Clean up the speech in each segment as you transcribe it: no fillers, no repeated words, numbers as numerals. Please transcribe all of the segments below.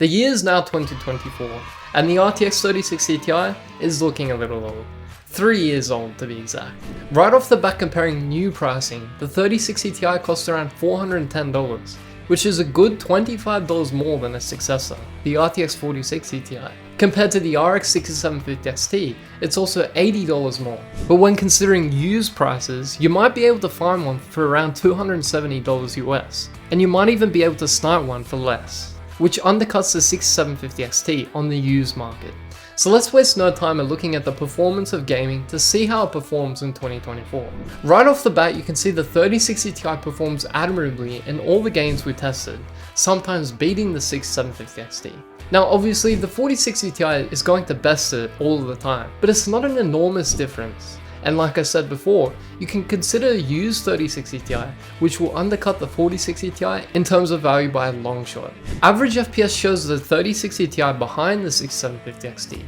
The year is now 2024, and the RTX 3060 Ti is looking a little old. 3 years old to be exact. Right off the bat, comparing new pricing, the 3060 Ti costs around $410, which is a good $25 more than its successor, the RTX 4060 Ti. Compared to the RX 6750 XT, it's also $80 more. But when considering used prices, you might be able to find one for around $270 US, and you might even be able to snipe one for less, which undercuts the 6750 XT on the used market. So let's waste no time at looking at the performance of gaming to see how it performs in 2024. Right off the bat, you can see the 3060 Ti performs admirably in all the games we tested, sometimes beating the 6750 XT. Now obviously the 4060 Ti is going to best it all the time, but it's not an enormous difference. And like I said before, you can consider a used 3060 Ti, which will undercut the 4060 Ti in terms of value by a long shot. Average FPS shows the 3060 Ti behind the 6750 XT,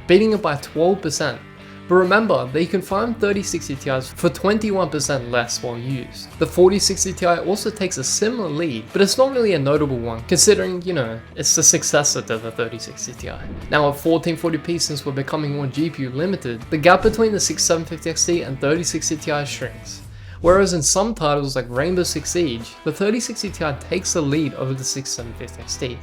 beating it by 12%. But remember that you can find 3060 Ti's for 21% less while used. The 4060 Ti also takes a similar lead, but it's not really a notable one considering, it's the successor to the 3060 Ti. Now at 1440p, since we're becoming more GPU limited, the gap between the 6750 XT and 3060 Ti shrinks. Whereas in some titles like Rainbow Six Siege, the 3060 Ti takes the lead over the 6750 XT,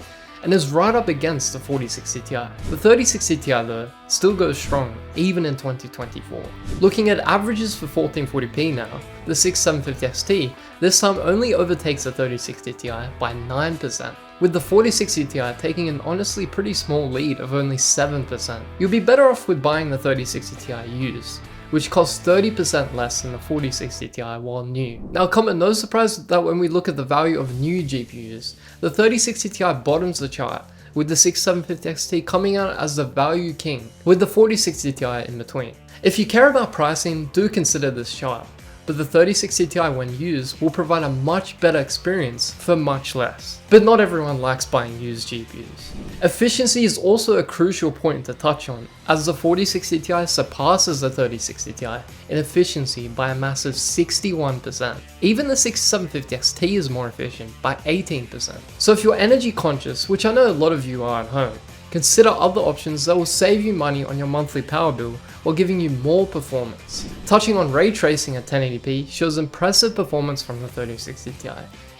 and is right up against the 4060 Ti. The 3060 Ti though still goes strong even in 2024. Looking at averages for 1440p now, the 6750 XT this time only overtakes the 3060 Ti by 9%, with the 4060 Ti taking an honestly pretty small lead of only 7%. You'll be better off with buying the 3060 Ti used, which costs 30% less than the 4060 Ti while new. Now come at no surprise that when we look at the value of new GPUs, the 3060 Ti bottoms the chart, with the 6750 XT coming out as the value king, with the 4060 Ti in between. If you care about pricing, do consider this chart, but the 3060 Ti when used will provide a much better experience for much less. But not everyone likes buying used GPUs. Efficiency is also a crucial point to touch on, as the 4060 Ti surpasses the 3060 Ti in efficiency by a massive 61%. Even the 6750 XT is more efficient by 18%. So if you're energy conscious, which I know a lot of you are at home, consider other options that will save you money on your monthly power bill while giving you more performance. Touching on Raytracing at 1080p shows impressive performance from the 3060 Ti,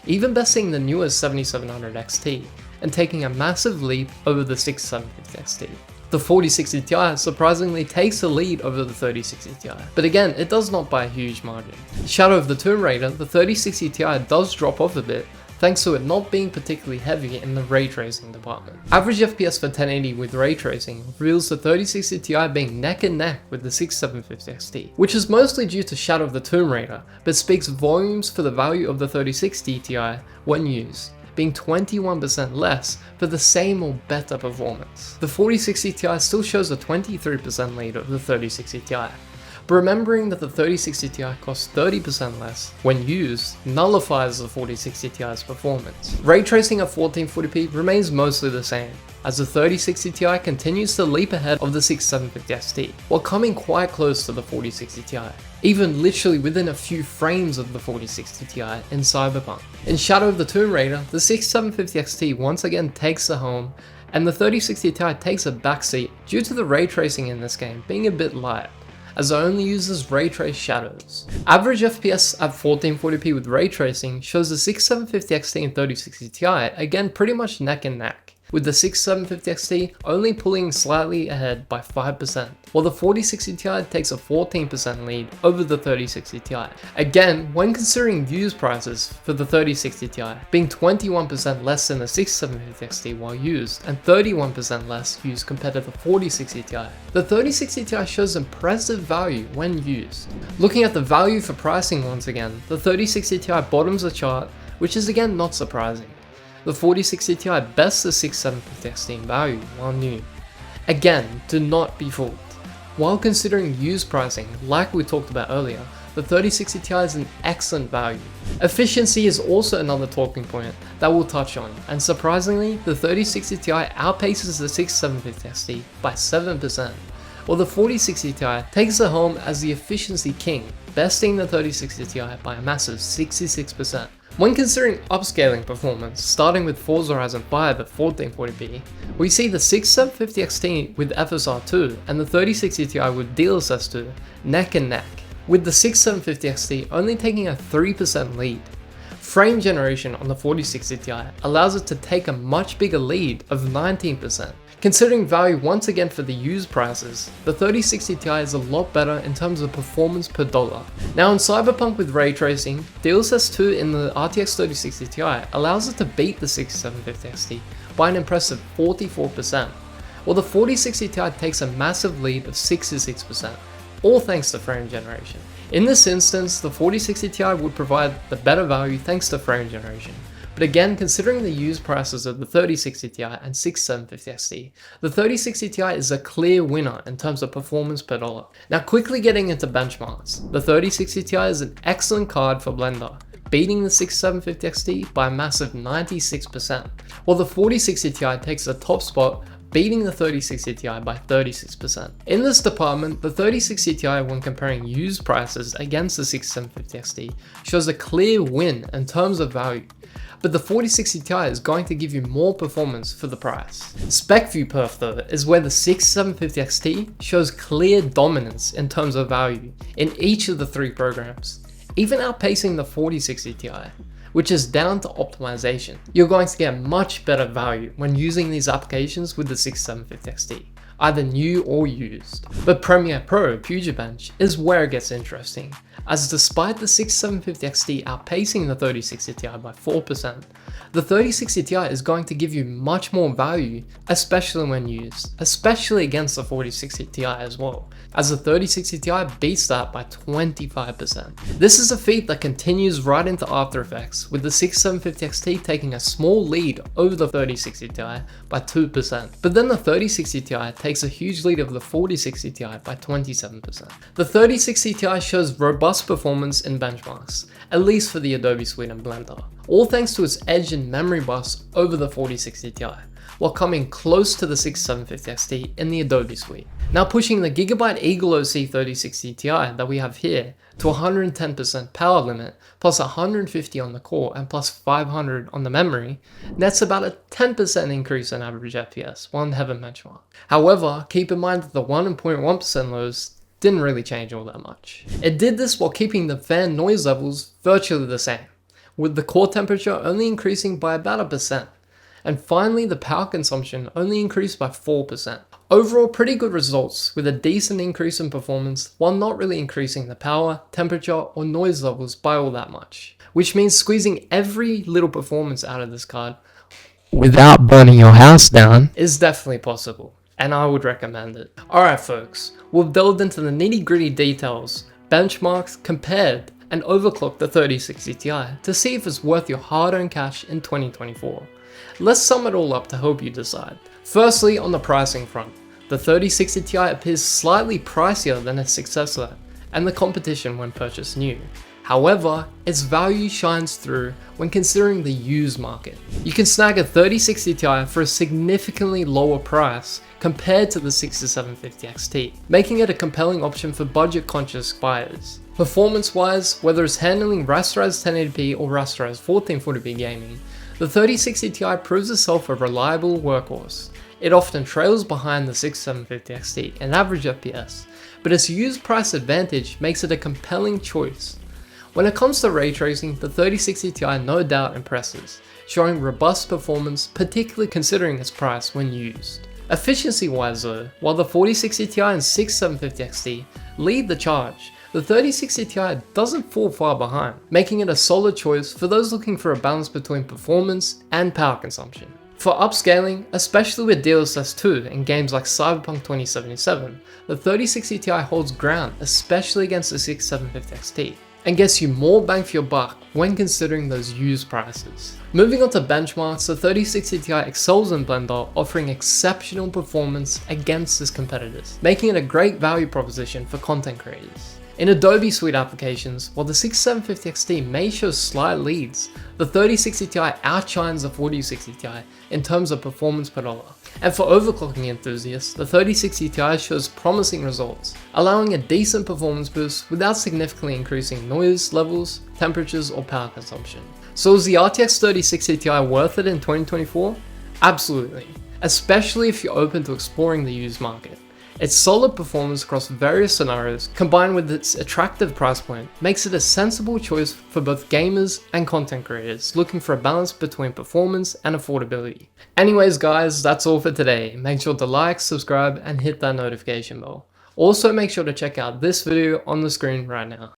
even besting the newest 7700 XT, and taking a massive leap over the 6750 XT. The 4060 Ti surprisingly takes the lead over the 3060 Ti, but again, it does not by a huge margin. Shadow of the Tomb Raider, the 3060 Ti does drop off a bit, thanks to it not being particularly heavy in the ray tracing department. Average FPS for 1080 with ray tracing reveals the 3060 Ti being neck and neck with the 6750 XT, which is mostly due to Shadow of the Tomb Raider, but speaks volumes for the value of the 3060 Ti when used, being 21% less for the same or better performance. The 4060 Ti still shows a 23% lead over the 3060 Ti. But remembering that the 3060 Ti costs 30% less when used nullifies the 4060 Ti's performance. Ray tracing at 1440p remains mostly the same, as the 3060 Ti continues to leap ahead of the 6750 XT, while coming quite close to the 4060 Ti, even literally within a few frames of the 4060 Ti in Cyberpunk. In Shadow of the Tomb Raider, the 6750 XT once again takes the helm, and the 3060 Ti takes a backseat due to the ray tracing in this game being a bit light, as it only uses ray trace shadows. Average FPS at 1440p with ray tracing shows the 6750 XT and 3060 Ti again pretty much neck and neck, with the 6750 XT only pulling slightly ahead by 5%, while the 4060 Ti takes a 14% lead over the 3060 Ti. Again, when considering used prices for the 3060 Ti being 21% less than the 6750 XT while used, and 31% less used compared to the 4060 Ti, the 3060 Ti shows impressive value when used. Looking at the value for pricing once again, the 3060 Ti bottoms the chart, which is again not surprising. The 4060 Ti bests the 6750 XT in value while new. Again, do not be fooled. While considering used pricing, like we talked about earlier, the 3060 Ti is an excellent value. Efficiency is also another talking point that we'll touch on, and surprisingly, the 3060 Ti outpaces the 6750 XT by 7%, while the 4060 Ti takes the home as the efficiency king, besting the 3060 Ti by a massive 66%, When considering upscaling performance, starting with Forza Horizon 5 at 1440p, we see the 6750 XT with FSR2 and the 3060 Ti with DLSS 2 neck and neck, with the 6750 XT only taking a 3% lead. Frame generation on the 4060 Ti allows it to take a much bigger lead of 19%. Considering value once again for the used prices, the 3060 Ti is a lot better in terms of performance per dollar. Now in Cyberpunk with Raytracing, DLSS 2 in the RTX 3060 Ti allows it to beat the 6750 XT by an impressive 44%, while the 4060 Ti takes a massive lead of 66%, all thanks to frame generation. In this instance, the 4060 Ti would provide the better value thanks to frame generation. But again, considering the used prices of the 3060 Ti and 6750 XT, the 3060 Ti is a clear winner in terms of performance per dollar. Now quickly getting into benchmarks, the 3060 Ti is an excellent card for Blender, beating the 6750 XT by a massive 96%, while the 4060 Ti takes the top spot, beating the 3060 Ti by 36%. In this department, the 3060 Ti when comparing used prices against the 6750 XT shows a clear win in terms of value, but the 4060 Ti is going to give you more performance for the price. Spec view perf though is where the 6750 XT shows clear dominance in terms of value in each of the three programs, even outpacing the 4060 Ti, which is down to optimization. You're going to get much better value when using these applications with the 6750 XT, either new or used. But Premiere Pro Puget Bench is where it gets interesting, as despite the 6750 XT outpacing the 3060 Ti by 4%, the 3060 Ti is going to give you much more value, especially when used, especially against the 4060 Ti as well, as the 3060 Ti beats that by 25%. This is a feat that continues right into After Effects, with the 6750 XT taking a small lead over the 3060 Ti by 2%, but then the 3060 Ti takes a huge lead over the 4060 Ti by 27%. The 3060 Ti shows robust performance in benchmarks, at least for the Adobe suite and Blender, all thanks to its edge and memory bus over the 4060 Ti, while coming close to the 6750 XT in the Adobe suite. Now pushing the Gigabyte Eagle OC 3060 Ti that we have here to 110% power limit, plus 150 on the core and plus 500 on the memory, nets about a 10% increase in average FPS, one heaven benchmark. However, keep in mind that the 1.1% lows didn't really change all that much. It did this while keeping the fan noise levels virtually the same, with the core temperature only increasing by about 1%. And finally, the power consumption only increased by 4%. Overall, pretty good results with a decent increase in performance while not really increasing the power, temperature, or noise levels by all that much. Which means squeezing every little performance out of this card without burning your house down is definitely possible, and I would recommend it. Alright folks, we've delved into the nitty gritty details, benchmarks, compared, and overclocked the 3060 Ti to see if it's worth your hard-earned cash in 2024. Let's sum it all up to help you decide. Firstly, on the pricing front, the 3060 Ti appears slightly pricier than its successor and the competition when purchased new. However, its value shines through when considering the used market. You can snag a 3060 Ti for a significantly lower price compared to the 6750 XT, making it a compelling option for budget-conscious buyers. Performance-wise, whether it's handling rasterized 1080p or rasterized 1440p gaming, the 3060 Ti proves itself a reliable workhorse. It often trails behind the 6750 XT in average FPS, but its used price advantage makes it a compelling choice. When it comes to ray tracing, the 3060 Ti no doubt impresses, showing robust performance, particularly considering its price when used. Efficiency wise though, while the 4060 Ti and 6750 XT lead the charge, the 3060 Ti doesn't fall far behind, making it a solid choice for those looking for a balance between performance and power consumption. For upscaling, especially with DLSS 2 in games like Cyberpunk 2077, the 3060 Ti holds ground, especially against the 6750 XT, and gets you more bang for your buck when considering those used prices. Moving on to benchmarks, the 3060 Ti excels in Blender, offering exceptional performance against its competitors, making it a great value proposition for content creators. In Adobe Suite applications, while the 6750 XT may show slight leads, the 3060 Ti outshines the 4060 Ti in terms of performance per dollar. And for overclocking enthusiasts, the 3060 Ti shows promising results, allowing a decent performance boost without significantly increasing noise levels, temperatures, or power consumption. So is the RTX 3060 Ti worth it in 2024? Absolutely, especially if you're open to exploring the used market. Its solid performance across various scenarios, combined with its attractive price point, makes it a sensible choice for both gamers and content creators looking for a balance between performance and affordability. Anyways guys, that's all for today. Make sure to like, subscribe, and hit that notification bell. Also make sure to check out this video on the screen right now.